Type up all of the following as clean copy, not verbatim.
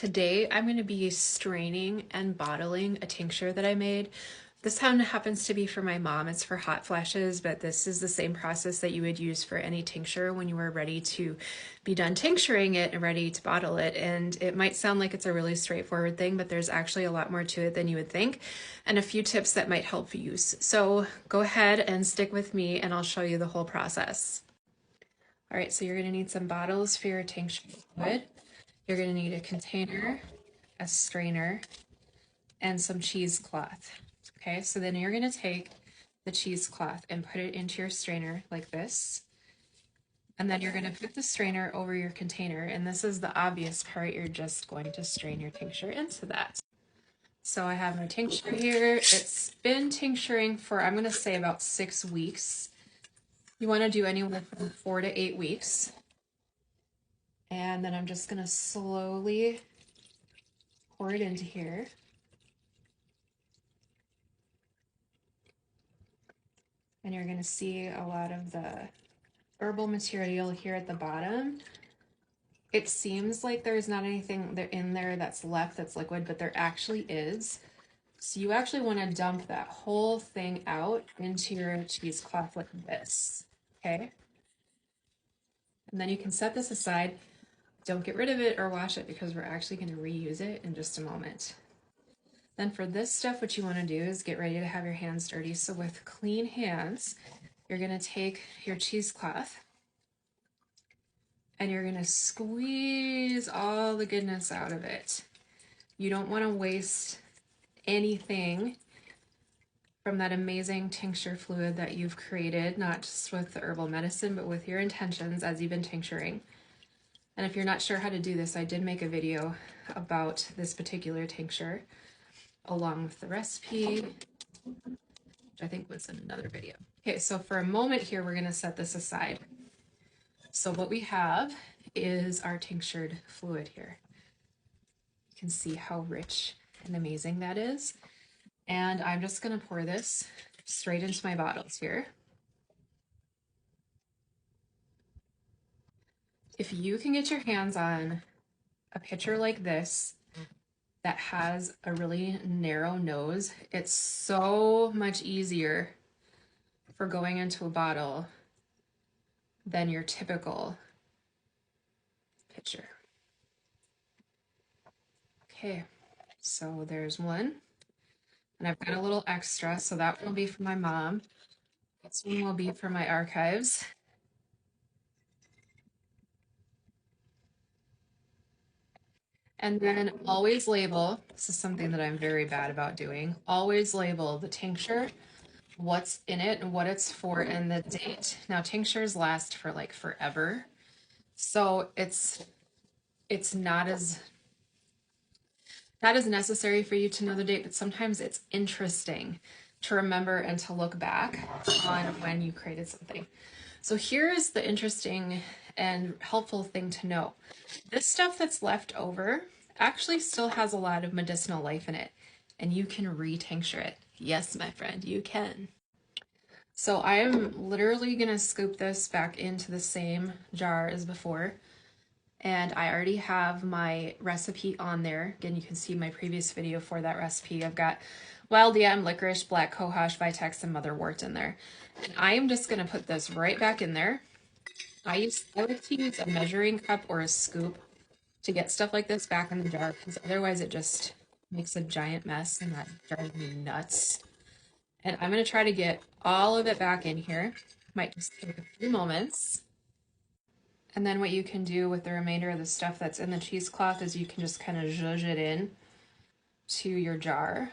Today I'm going to be straining and bottling a tincture that I made. This one happens to be for my mom. It's for hot flashes, but this is the same process that you would use for any tincture when you were ready to be done tincturing it and ready to bottle it. And it might sound like it's a really straightforward thing, but there's actually a lot more to it than you would think, and a few tips that might help you. So go ahead and stick with me and I'll show you the whole process. All right, so you're going to need some bottles for your tincture fluid. You're going to need a container, a strainer, and some cheesecloth. Okay, so then you're going to take the cheesecloth and put it into your strainer like this. And then you're going to put the strainer over your container. And this is the obvious part. You're just going to strain your tincture into that. So I have my tincture here. It's been tincturing for, I'm going to say, about 6 weeks. You want to do anywhere from 4 to 8 weeks. And then I'm just going to slowly pour it into here. And you're going to see a lot of the herbal material here at the bottom. It seems like there's not anything in there that's left that's liquid, but there actually is. So you actually want to dump that whole thing out into your cheesecloth like this, okay? And then you can set this aside. Don't get rid of it or wash it because we're actually going to reuse it in just a moment. Then for this stuff, what you want to do is get ready to have your hands dirty. So with clean hands, you're going to take your cheesecloth and you're going to squeeze all the goodness out of it. You don't want to waste anything from that amazing tincture fluid that you've created, not just with the herbal medicine, but with your intentions as you've been tincturing. And if you're not sure how to do this, I did make a video about this particular tincture along with the recipe, which I think was in another video. Okay, so for a moment here, we're going to set this aside. So what we have is our tinctured fluid here. You can see how rich and amazing that is. And I'm just going to pour this straight into my bottles here. If you can get your hands on a pitcher like this that has a really narrow nose, it's so much easier for going into a bottle than your typical pitcher. Okay, so there's one. And I've got a little extra, so that will be for my mom. This one will be for my archives. And then always label, this is something that I'm very bad about doing, always label the tincture, what's in it and what it's for, and the date. Now tinctures last for like forever, so it's not as necessary for you to know the date, but sometimes it's interesting to remember and to look back on when you created something. So here's the interesting and helpful thing to know. This stuff that's left over actually still has a lot of medicinal life in it, and you can re-tincture it. Yes, my friend, you can. So I'm literally gonna scoop this back into the same jar as before, and I already have my recipe on there. Again, you can see my previous video for that recipe. I've got wild yam, licorice, black cohosh, vitex, and motherwort in there. And I am just gonna put this right back in there. I like to use a measuring cup or a scoop to get stuff like this back in the jar, because otherwise it just makes a giant mess and that drives me nuts. And I'm going to try to get all of it back in here. Might just take a few moments. And then what you can do with the remainder of the stuff that's in the cheesecloth is you can just kind of zhuzh it in to your jar.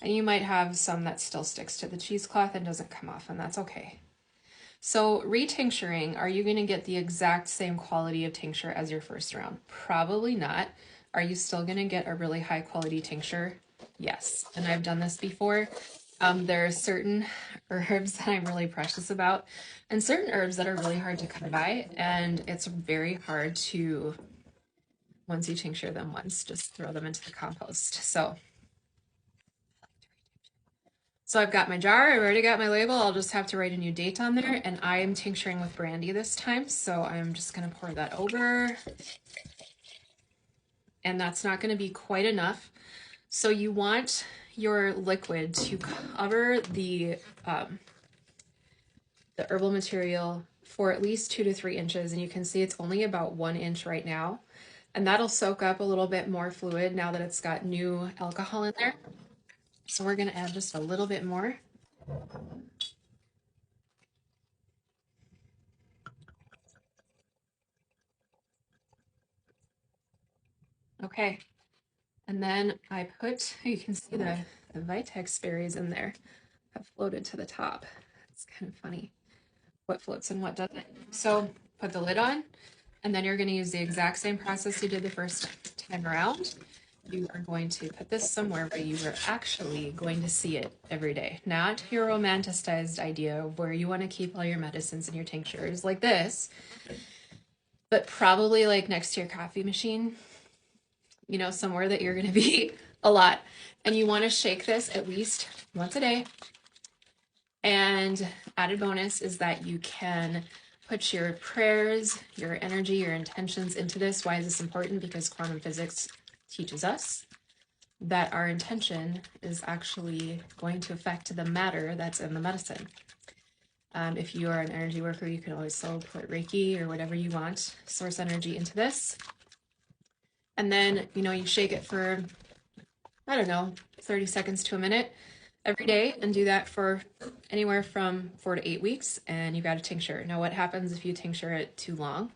And you might have some that still sticks to the cheesecloth and doesn't come off, and that's okay. So retincturing, are you going to get the exact same quality of tincture as your first round? Probably not. Are you still going to get a really high quality tincture? Yes, and I've done this before. There are certain herbs that I'm really precious about, and certain herbs that are really hard to come by, and it's very hard to, once you tincture them once, just throw them into the compost. So I've got my jar, I've already got my label, I'll just have to write a new date on there, and I'm tincturing with brandy this time, so I'm just gonna pour that over. and that's not going to be quite enough. So you want your liquid to cover the herbal material for at least 2 to 3 inches, and you can see it's only about 1 inch right now. And that'll soak up a little bit more fluid now that it's got new alcohol in there. So we're going to add just a little bit more. Okay, and then I put, you can see the Vitex berries in there have floated to the top. It's kind of funny what floats and what doesn't. So put the lid on, and then you're going to use the exact same process you did the first time around. You are going to put this somewhere where you are actually going to see it every day, not your romanticized idea of where you want to keep all your medicines and your tinctures like this, but probably like next to your coffee machine, you know, somewhere that you're going to be a lot. And you want to shake this at least once a day. And added bonus is that you can put your prayers, your energy, your intentions into this. Why is this important? Because quantum physics teaches us that our intention is actually going to affect the matter that's in the medicine. If you are an energy worker, you can always still put Reiki or whatever you want, source energy into this. And then, you know, you shake it for, I don't know, 30 seconds to a minute every day, and do that for anywhere from 4 to 8 weeks, and you've got a tincture. Now, what happens if you tincture it too long?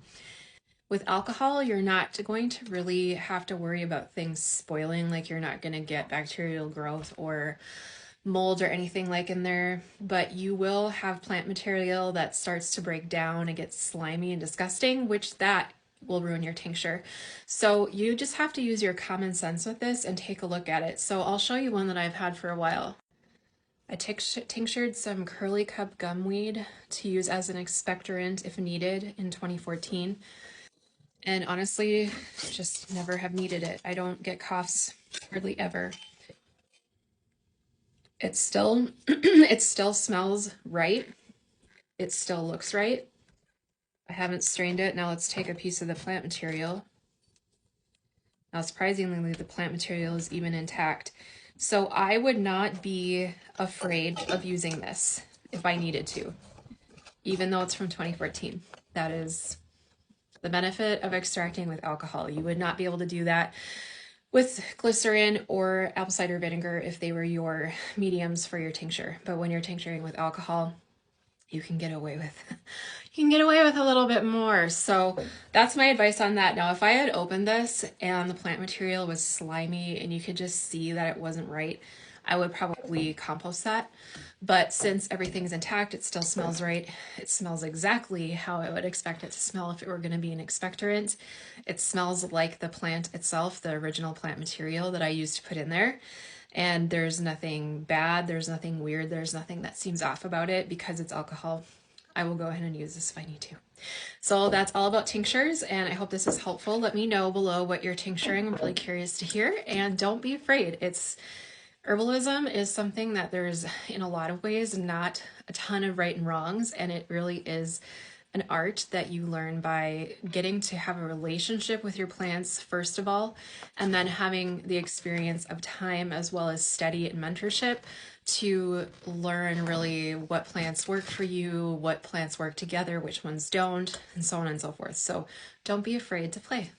With alcohol, you're not going to really have to worry about things spoiling, like you're not going to get bacterial growth or mold or anything like in there, but you will have plant material that starts to break down and get slimy and disgusting, which that will ruin your tincture. So you just have to use your common sense with this and take a look at it. So I'll show you one that I've had for a while. I tinctured some curly cup gumweed to use as an expectorant if needed in 2014. And honestly, just never have needed it. I don't get coughs hardly ever. It still it still smells right. It still looks right. I haven't strained it. Now let's take a piece of the plant material. Now surprisingly, the plant material is even intact. So I would not be afraid of using this if I needed to, even though it's from 2014. That is the benefit of extracting with alcohol. You would not be able to do that with glycerin or apple cider vinegar if they were your mediums for your tincture. But when you're tincturing with alcohol, you can get away with a little bit more. So that's my advice on that. Now, if I had opened this and the plant material was slimy and you could just see that it wasn't right, I would probably compost that. But since everything's intact, it still smells right. It smells exactly how I would expect it to smell if it were going to be an expectorant. It smells like the plant itself, the original plant material that I used to put in there. And there's nothing bad, there's nothing weird, there's nothing that seems off about it because it's alcohol. I will go ahead and use this if I need to. So that's all about tinctures, and I hope this is helpful. Let me know below what you're tincturing. I'm really curious to hear, and don't be afraid. Herbalism is something that there's, in a lot of ways, not a ton of right and wrongs, and it really is an art that you learn by getting to have a relationship with your plants, first of all, and then having the experience of time as well as study and mentorship to learn really what plants work for you, what plants work together, which ones don't, and so on and so forth. So don't be afraid to play.